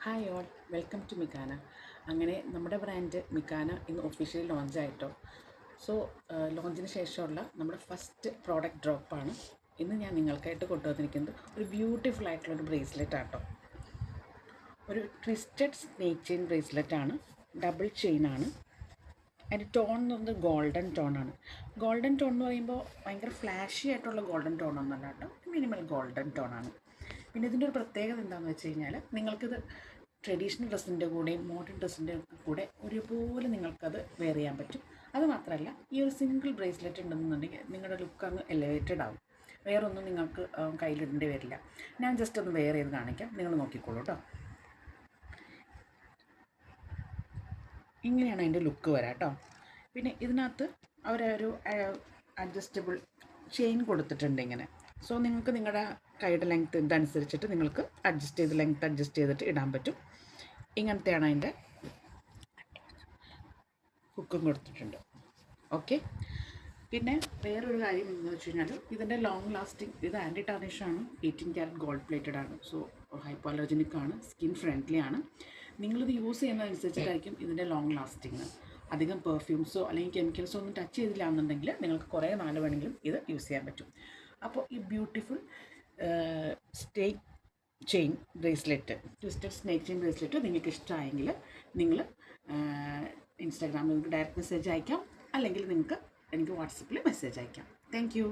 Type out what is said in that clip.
Hi all, welcome to മിക്കാന. അങ്ങനെ നമ്മുടെ ബ്രാൻഡ് മിക്കാന ഇന്ന് ഒഫീഷ്യലി ലോഞ്ചായിട്ടോ. സോ ലോഞ്ചിന് ശേഷമുള്ള നമ്മുടെ ഫസ്റ്റ് പ്രോഡക്റ്റ് ഡ്രോപ്പാണ് ഇന്ന് ഞാൻ നിങ്ങൾക്കായിട്ട് കൊണ്ടുവന്നിരിക്കുന്നത്. ഒരു ബ്യൂട്ടിഫുൾ ആയിട്ടുള്ളൊരു ബ്രേസ്ലെറ്റ് ആട്ടോ. ഒരു ട്വിസ്റ്റഡ് സ്നേക്ക് ചെയിൻ ബ്രേസ്ലെറ്റ് ആണ്, ഡബിൾ ചെയിൻ ആണ്. അതിൻ്റെ ടോൺ എന്ന് പറയുന്നത് ഗോൾഡൻ ടോണാണ്. ഗോൾഡൻ ടോൺ എന്ന് പറയുമ്പോൾ ഭയങ്കര ഫ്ലാഷി ആയിട്ടുള്ള ഗോൾഡൻ ടോൺ ഒന്നല്ല കേട്ടോ, മിനിമൽ ഗോൾഡൻ ടോണാണ്. പിന്നെ ഇതിൻ്റെ ഒരു പ്രത്യേകത എന്താണെന്ന് വെച്ച് കഴിഞ്ഞാൽ, നിങ്ങൾക്കിത് ട്രഡീഷണൽ ഡ്രസ്സിൻ്റെ കൂടെയും മോഡേൺ ഡ്രസ്സിൻ്റെ കൂടെ ഒരുപോലെ നിങ്ങൾക്കത് വെയർ ചെയ്യാൻ പറ്റും. അതുമാത്രമല്ല, ഈ ഒരു സിംഗിൾ ബ്രേസ്ലെറ്റ് ഉണ്ടെന്നുണ്ടെങ്കിൽ നിങ്ങളുടെ ലുക്ക് അങ്ങ് എലിവേറ്റഡ് ആവും. വേറൊന്നും നിങ്ങൾക്ക് കയ്യിലിടേണ്ടി വരില്ല. ഞാൻ ജസ്റ്റ് ഒന്ന് വെയർ ചെയ്ത് കാണിക്കാം, നിങ്ങൾ നോക്കിക്കോളൂ കേട്ടോ. ഇങ്ങനെയാണ് അതിൻ്റെ ലുക്ക് വരാം കേട്ടോ. പിന്നെ ഇതിനകത്ത് അവരൊരു അഡ്ജസ്റ്റബിൾ ചെയിൻ കൊടുത്തിട്ടുണ്ട് ഇങ്ങനെ. സോ നിങ്ങൾക്ക് നിങ്ങളുടെ കൈയുടെ ലെങ്ത്ത് ഇതനുസരിച്ചിട്ട് നിങ്ങൾക്ക് ലെങ്ത്ത് അഡ്ജസ്റ്റ് ചെയ്തിട്ട് ഇടാൻ പറ്റും. ഇങ്ങനത്തെയാണ് അതിൻ്റെ ഹുക്കും കൊടുത്തിട്ടുണ്ട്. ഓക്കെ. പിന്നെ വേറൊരു കാര്യം എന്ന് വെച്ച് കഴിഞ്ഞാൽ, ഇതിൻ്റെ ലോങ് ലാസ്റ്റിംഗ്, ഇത് ആൻറ്റി ടാർണിഷാണ്, 18 ക്യാരറ്റ് ഗോൾഡ് പ്ലേറ്റഡ് ആണ്. സോ ഹൈപ്പോഅലർജനിക് ആണ്, സ്കിൻ ഫ്രണ്ട്ലി ആണ്. നിങ്ങളിത് യൂസ് ചെയ്യുന്നതനുസരിച്ചിട്ടായിരിക്കും ഇതിൻ്റെ ലോങ് ലാസ്റ്റിങ്. അധികം പെർഫ്യൂംസോ അല്ലെങ്കിൽ കെമിക്കൽസോ ഒന്നും ടച്ച് ചെയ്തില്ല എന്നുണ്ടെങ്കിൽ നിങ്ങൾക്ക് കുറേ നാൾ വേണമെങ്കിലും ഇത് യൂസ് ചെയ്യാൻ പറ്റും. അപ്പോൾ ഈ beautiful snake chain bracelet, twisted snake chain bracelet നിങ്ങൾക്ക് ഇഷ്ടമായെങ്കിൽ നിങ്ങൾ ഇൻസ്റ്റാഗ്രാമിൽ നിങ്ങൾക്ക് ഡയറക്റ്റ് മെസ്സേജ് അയക്കാം, അല്ലെങ്കിൽ നിങ്ങൾക്ക് എനിക്ക് വാട്സപ്പിൽ മെസ്സേജ് അയക്കാം. Thank you.